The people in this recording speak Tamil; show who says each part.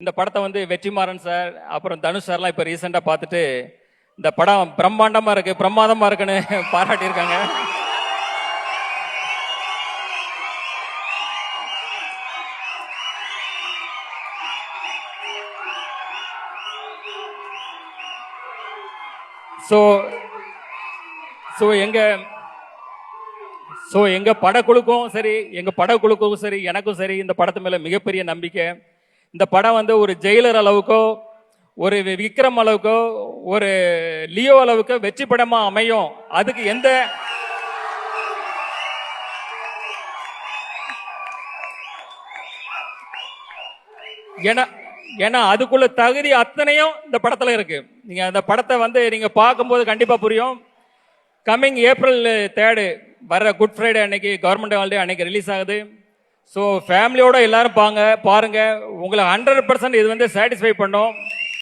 Speaker 1: இந்த படத்தை வந்து வெற்றிமாறன் சார் அப்புறம் தனுஷ் சார்லாம் இப்போ ரீசெண்டாக பார்த்துட்டு இந்த படம் பிரம்மாண்டமாக இருக்கு, பிரமாதமாக இருக்குன்னு பாராட்டியிருக்காங்க. எங்க படக்குழுக்கும் சரி, எனக்கும் சரி இந்த படத்து மேல மிகப்பெரிய நம்பிக்கை. இந்த படம் வந்து ஒரு ஜெயிலர் அளவுக்கோ, ஒரு விக்ரம் அளவுக்கோ, ஒரு லியோ அளவுக்கோ வெற்றி படமா அமையும். அதுக்கு எந்த ஏன்னா அதுக்குள்ள தகுதி அத்தனையும் இந்த படத்துல இருக்கு. நீங்க அந்த படத்தை வந்து நீங்க பார்க்கும்போது கண்டிப்பா புரியும். கம்மிங் April 3 வர குட் ஃப்ரைடே அன்னைக்கு, கவர்மெண்ட் ஹாலிடே அன்னைக்கு ரிலீஸ் ஆகுது. ஸோ ஃபேமிலியோட எல்லாரும் பாருங்க. உங்களை 100% இது வந்து சாட்டிஸ்ஃபை பண்ணும்.